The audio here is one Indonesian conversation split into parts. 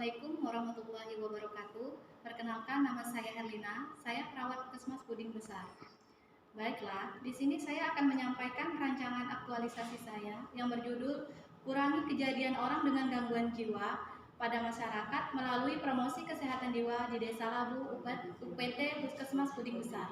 Assalamualaikum warahmatullahi wabarakatuh. Perkenalkan, nama saya Herlina. Saya perawat Puskesmas Puding Besar. Baiklah, di sini saya akan menyampaikan rancangan aktualisasi saya yang berjudul Kurangi Kejadian Orang dengan Gangguan Jiwa pada Masyarakat melalui Promosi Kesehatan Jiwa di Desa Labu, UPT Puskesmas Puding Besar.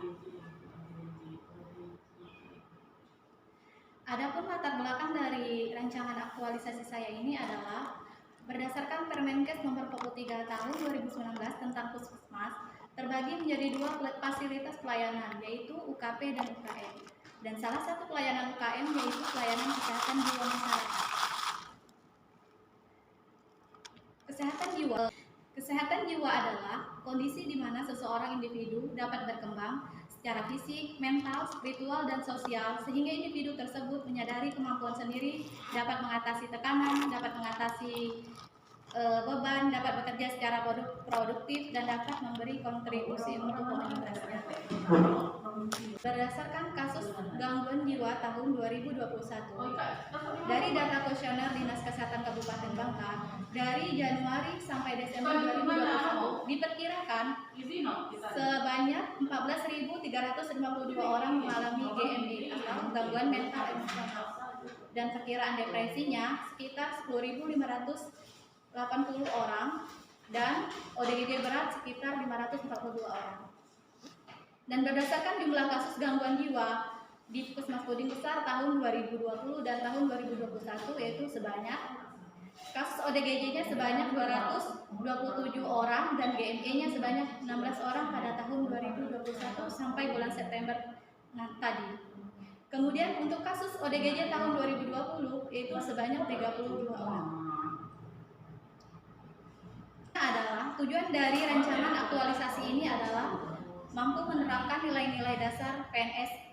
Adapun latar belakang dari rancangan aktualisasi saya ini adalah berdasarkan Permenkes nomor 43 tahun 2019 tentang Puskesmas terbagi menjadi dua fasilitas pelayanan, yaitu UKP dan UKM. Dan salah satu pelayanan UKM yaitu pelayanan kesehatan jiwa masyarakat. Kesehatan jiwa adalah kondisi di mana seseorang individu dapat berkembang secara fisik, mental, spiritual, dan sosial sehingga individu tersebut menyadari kemampuan sendiri, dapat mengatasi tekanan, dapat mengatasi beban, dapat bekerja secara produktif, dan dapat memberi kontribusi untuk komunitasnya. Berdasarkan kasus gangguan jiwa tahun 2021, dari data kuesioner Dinas Kesehatan Kabupaten Bangka, dari Januari sampai Desember 2021 diperkirakan sebanyak 14.352 orang mengalami GME atau gangguan mental emosional, dan perkiraan depresinya sekitar 10.580 orang, dan ODGJ berat sekitar 542 orang. Dan berdasarkan jumlah kasus gangguan jiwa di Puskesmas Puding Besar tahun 2020 dan tahun 2021 yaitu sebanyak kasus ODGJ-nya sebanyak 227 orang dan GME-nya sebanyak 16 orang pada tahun 2021 sampai bulan September tadi. Kemudian untuk kasus ODGJ tahun 2020 yaitu sebanyak 32 orang. Tujuan dari rancangan aktualisasi ini adalah mampu menerapkan nilai-nilai dasar PNS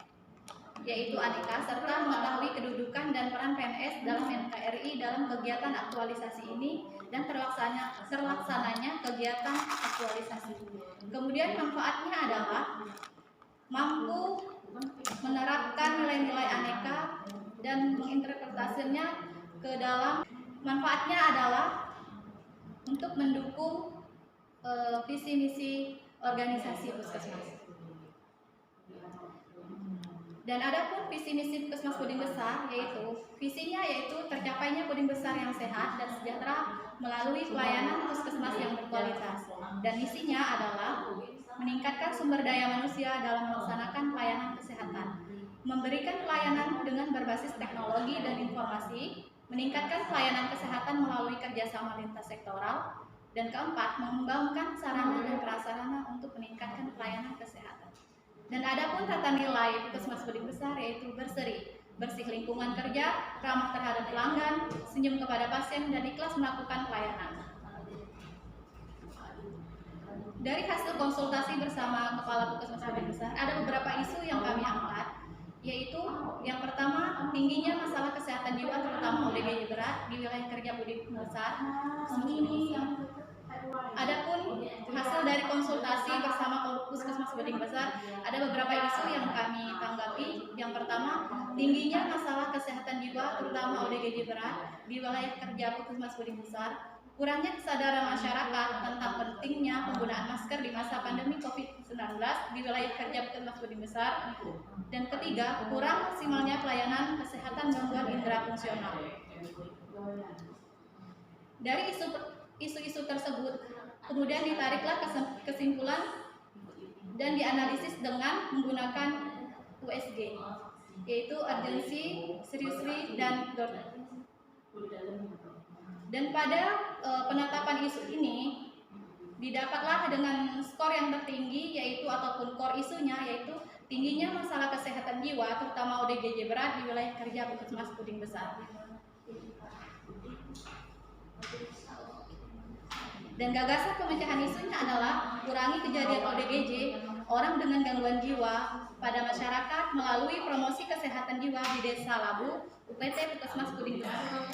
yaitu Aneka serta mengetahui kedudukan dan peran PNS dalam NKRI dalam kegiatan aktualisasi ini dan terlaksananya kegiatan aktualisasi. Kemudian manfaatnya adalah mampu menerapkan nilai-nilai Aneka dan menginterpretasinya ke dalam. Manfaatnya adalah untuk mendukung visi misi organisasi Puskesmas. Dan adapun visi misi Puskesmas Puding Besar visinya yaitu tercapainya puding besar yang sehat dan sejahtera melalui pelayanan Puskesmas yang berkualitas. Dan misinya adalah meningkatkan sumber daya manusia dalam melaksanakan pelayanan kesehatan, memberikan pelayanan dengan berbasis teknologi dan informasi, meningkatkan pelayanan kesehatan melalui kerjasama lintas sektoral, dan keempat, mengembangkan sarana dan prasarana untuk meningkatkan pelayanan kesehatan. Dan adapun tata nilai Puskesmas Puding Besar yaitu berseri, bersih lingkungan kerja, ramah terhadap pelanggan, senyum kepada pasien, dan ikhlas melakukan pelayanan. Dari hasil konsultasi bersama Kepala Puskesmas Puding Besar, ada beberapa isu yang kami angkat, yaitu yang pertama, tingginya masalah kesehatan jiwa terutama ODGJ berat di wilayah kerja Puding Besar. Adapun hasil dari konsultasi bersama Puskesmas Puding Besar, ada beberapa isu yang kami tanggapi. Yang pertama, tingginya masalah kesehatan jiwa terutama ODGJ berat di wilayah kerja Puskesmas Puding Besar, kurangnya kesadaran masyarakat tentang pentingnya penggunaan masker di masa pandemi COVID-19 di wilayah kerja Puskesmas Puding Besar, dan ketiga, kurang maksimalnya pelayanan kesehatan gangguan indera fungsional. Dari isu-isu tersebut kemudian ditariklah kesimpulan dan dianalisis dengan menggunakan USG, yaitu urgency, seriously, dan urgent. Dan pada penetapan isu ini didapatlah dengan skor yang tertinggi yaitu ataupun core isunya yaitu tingginya masalah kesehatan jiwa terutama ODGJ berat di wilayah kerja Puskesmas Puding Besar. Dan gagasan pemecahan isunya adalah kurangi kejadian ODGJ orang dengan gangguan jiwa pada masyarakat melalui promosi kesehatan jiwa di Desa Labu, UPT Puskesmas Puding Besar.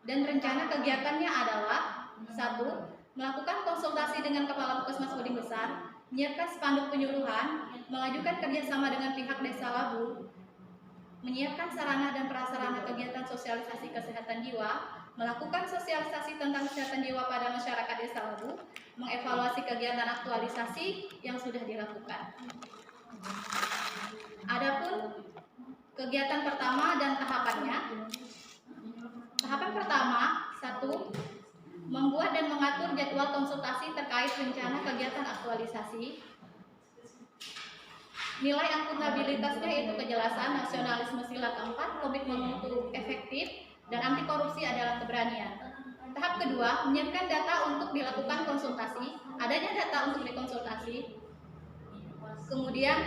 Dan rencana kegiatannya adalah 1. Melakukan konsultasi dengan Kepala Puskesmas Puding Besar, menyiapkan spanduk penyuluhan, mengajukan kerjasama dengan pihak Desa Labu, menyiapkan sarana dan prasarana kegiatan sosialisasi kesehatan jiwa, melakukan sosialisasi tentang kesehatan jiwa pada masyarakat Desa Labu, mengevaluasi kegiatan aktualisasi yang sudah dilakukan. Adapun kegiatan pertama dan tahapannya. Tahapan pertama, 1. Membuat dan mengatur jadwal konsultasi terkait rencana kegiatan aktualisasi. Nilai akuntabilitasnya yaitu kejelasan, nasionalisme sila keempat, komitmen mutu efektif, dan anti korupsi adalah keberanian. Tahap kedua, menyiapkan data untuk dilakukan konsultasi. Adanya data untuk dikonsultasi. Kemudian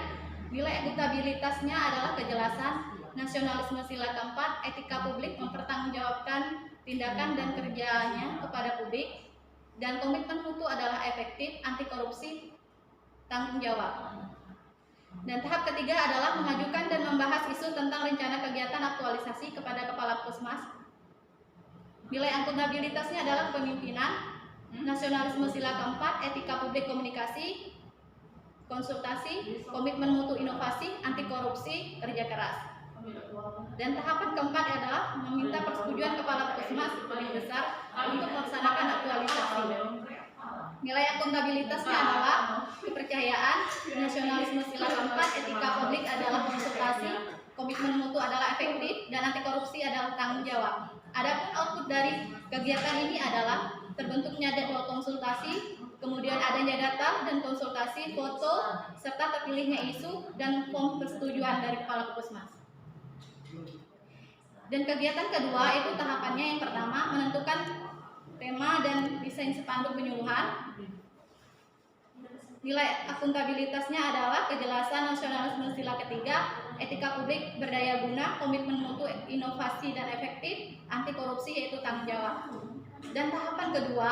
nilai akuntabilitasnya adalah kejelasan, nasionalisme sila keempat, etika publik, mempertanggungjawabkan tindakan dan kerjanya kepada publik, dan komitmen mutu adalah efektif, anti korupsi, tanggung jawab. Dan tahap ketiga adalah mengajukan dan membahas isu tentang rencana kegiatan aktualisasi kepada Kepala Puskesmas. Nilai akuntabilitasnya adalah kepemimpinan, nasionalisme sila keempat, etika publik komunikasi, konsultasi, komitmen mutu inovasi, anti korupsi, kerja keras. Dan tahapan keempat adalah meminta persetujuan Kepala Puskesmas paling besar untuk melaksanakan aktualisasi. Nilai akuntabilitasnya adalah kepercayaan, nasionalisme sila keempat, etika publik adalah konsultasi, komitmen mutu adalah efektif, dan anti korupsi adalah tanggung jawab. Adapun output dari kegiatan ini adalah terbentuknya jadwal konsultasi, kemudian adanya data dan konsultasi, foto, serta terpilihnya isu dan form persetujuan dari Kepala Puskesmas. Dan kegiatan kedua itu tahapannya yang pertama menentukan tema dan desain spanduk penyuluhan. Nilai akuntabilitasnya adalah kejelasan, nasionalisme sila ketiga, etika publik berdaya guna, komitmen mutu inovasi dan efektif, anti korupsi yaitu tanggung jawab. Dan tahapan kedua,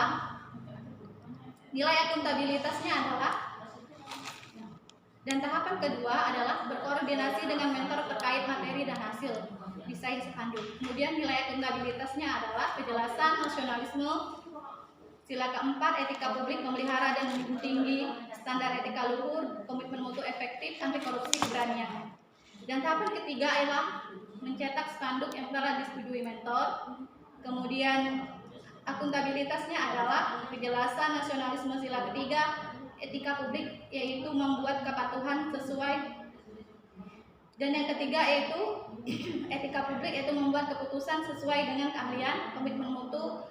nilai akuntabilitasnya adalah berkoordinasi dengan mentor terkait materi dan hasil desain spanduk. Kemudian nilai akuntabilitasnya adalah kejelasan, nasionalisme sila keempat, etika publik, memelihara dan menjunjung tinggi standar etika luhur, komitmen mutu efektif, anti korupsi, keberanian. Dan tahapan ketiga adalah mencetak spanduk yang telah disetujui mentor. Kemudian akuntabilitasnya adalah kejelasan, nasionalisme sila ketiga, etika publik yaitu membuat kepatuhan sesuai. Dan yang ketiga yaitu etika publik yaitu membuat keputusan sesuai dengan keahlian, komitmen mutu,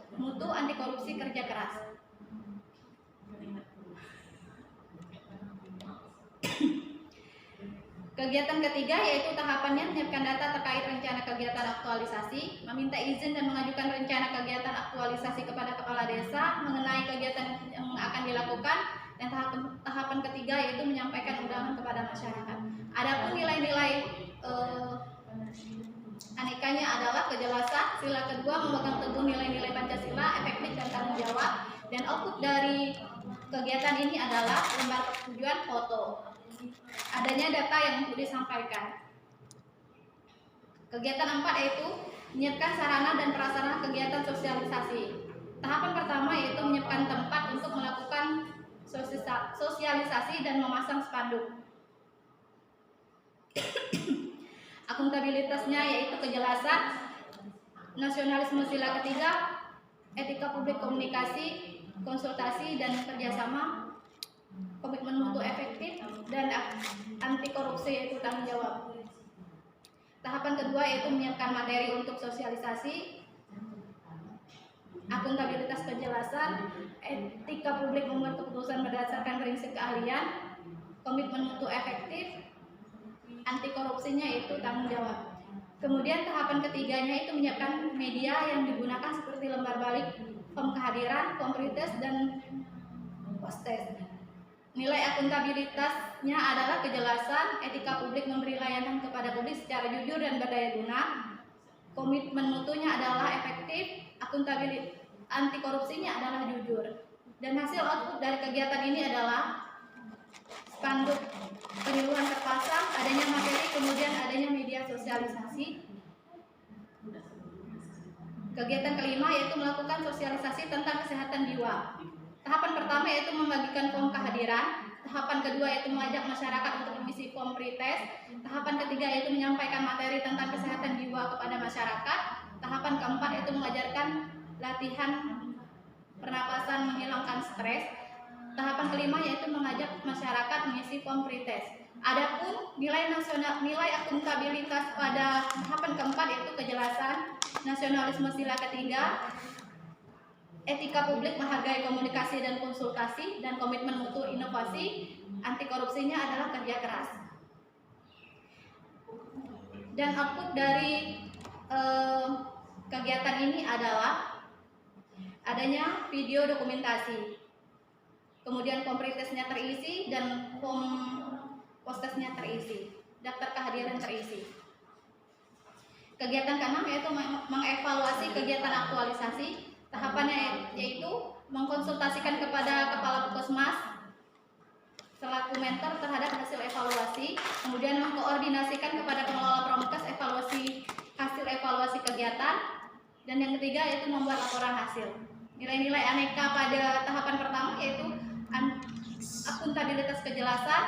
anti korupsi, kerja keras. Kegiatan ketiga yaitu tahapannya menyiapkan data terkait rencana kegiatan aktualisasi, meminta izin dan mengajukan rencana kegiatan aktualisasi kepada kepala desa mengenai kegiatan yang akan dilakukan, dan tahapan ketiga yaitu menyampaikan undangan kepada masyarakat. Adapun nilai-nilai anekanya adalah kejelasan, sila kedua memegang teguh nilai-nilai Pancasila, efektif dan tanggung jawab. Dan output dari kegiatan ini adalah lembar persetujuan, foto. Adanya data yang untuk disampaikan. Kegiatan 4 yaitu menyiapkan sarana dan prasarana kegiatan sosialisasi. Tahapan pertama yaitu menyiapkan tempat untuk melakukan sosialisasi dan memasang spanduk. Akuntabilitasnya yaitu kejelasan, nasionalisme sila ketiga, etika publik komunikasi, konsultasi dan kerjasama, komitmen mutu efektif, dan anti korupsi yaitu tanggung jawab. Tahapan kedua yaitu menyiapkan materi untuk sosialisasi, akuntabilitas kejelasan, etika publik membuat keputusan berdasarkan prinsip keahlian, komitmen mutu efektif, anti korupsinya yaitu tanggung jawab. Kemudian tahapan ketiganya itu menyiapkan media yang digunakan seperti lembar balik, form kehadiran, form pretest, dan post-test. Nilai akuntabilitasnya adalah kejelasan, etika publik memberi layanan kepada publik secara jujur dan berdaya guna, komitmen mutunya adalah efektif, akuntabilitas anti korupsinya adalah jujur. Dan hasil output dari kegiatan ini adalah spanduk penyuluhan terpasang, adanya materi, kemudian adanya media sosialisasi. Kegiatan kelima yaitu melakukan sosialisasi tentang kesehatan jiwa. Tahapan pertama yaitu membagikan form kehadiran. Tahapan kedua yaitu mengajak masyarakat untuk mengisi form pretest. Tahapan ketiga yaitu menyampaikan materi tentang kesehatan jiwa kepada masyarakat. Tahapan keempat yaitu mengajarkan latihan pernapasan menghilangkan stres. Tahapan kelima yaitu mengajak masyarakat mengisi form pretest. Adapun nilai akuntabilitas pada tahapan keempat yaitu kejelasan, nasionalisme sila ketiga, etika publik, menghargai komunikasi dan konsultasi, dan komitmen mutu inovasi. Anti korupsinya adalah kerja keras. Dan output dari kegiatan ini adalah adanya video dokumentasi, kemudian form pretestnya terisi dan form postesnya terisi, daftar kehadiran terisi. Kegiatan keenam yaitu mengevaluasi kegiatan aktualisasi. Tahapannya yaitu mengkonsultasikan kepada Kepala Puskesmas selaku mentor terhadap hasil evaluasi, kemudian mengkoordinasikan kepada pengelola Promkes hasil evaluasi kegiatan, dan yang ketiga yaitu membuat laporan hasil. Nilai-nilai aneka pada tahapan pertama yaitu akuntabilitas kejelasan,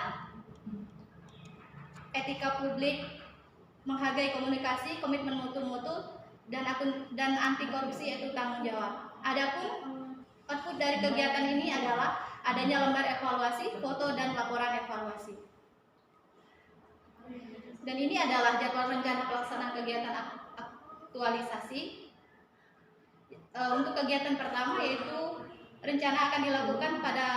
etika publik, menghargai komunikasi, komitmen mutu-mutu, dan anti korupsi yaitu tanggung jawab. Adapun output dari kegiatan ini adalah adanya lembar evaluasi, foto, dan laporan evaluasi. Dan ini adalah jadwal rencana pelaksanaan kegiatan aktualisasi. Untuk kegiatan pertama yaitu rencana akan dilakukan pada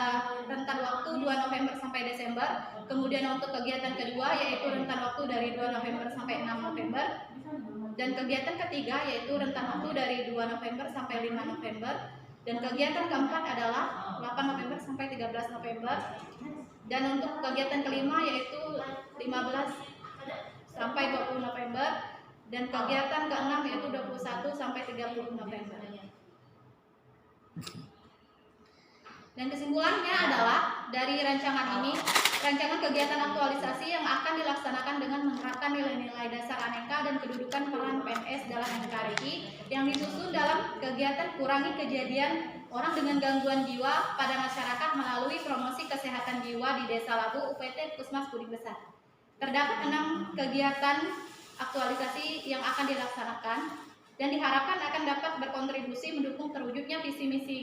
rentan waktu 2 November sampai Desember. Kemudian untuk kegiatan kedua yaitu rentan waktu dari 2 November sampai 6 November. Dan kegiatan ketiga yaitu rentan waktu dari 2 November sampai 5 November. Dan kegiatan keempat adalah 8 November sampai 13 November. Dan untuk kegiatan kelima yaitu 15 sampai 20 November. Dan kegiatan keenam yaitu 21 sampai 30 November. Dan kesimpulannya adalah dari rancangan ini, rancangan kegiatan aktualisasi yang akan dilaksanakan dengan menerapkan nilai-nilai dasar aneka dan kedudukan peran PNS dalam NKRI yang disusun dalam kegiatan kurangi kejadian orang dengan gangguan jiwa pada masyarakat melalui promosi kesehatan jiwa di Desa Labu UPT Puskesmas Budi Besar. Terdapat 6 kegiatan aktualisasi yang akan dilaksanakan dan diharapkan akan dapat berkontribusi mendukung terwujudnya visi misi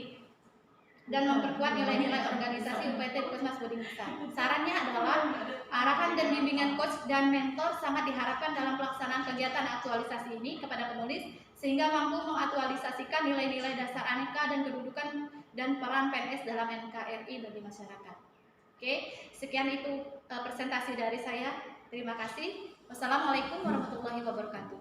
dan memperkuat nilai-nilai organisasi UPT Puskesmas Budi Besar. Sarannya adalah arahan dan bimbingan coach dan mentor sangat diharapkan dalam pelaksanaan kegiatan aktualisasi ini kepada penulis sehingga mampu mengaktualisasikan nilai-nilai dasar aneka dan kedudukan dan peran PNS dalam NKRI bagi masyarakat. Oke, sekian itu presentasi dari saya. Terima kasih. Wassalamualaikum warahmatullahi wabarakatuh.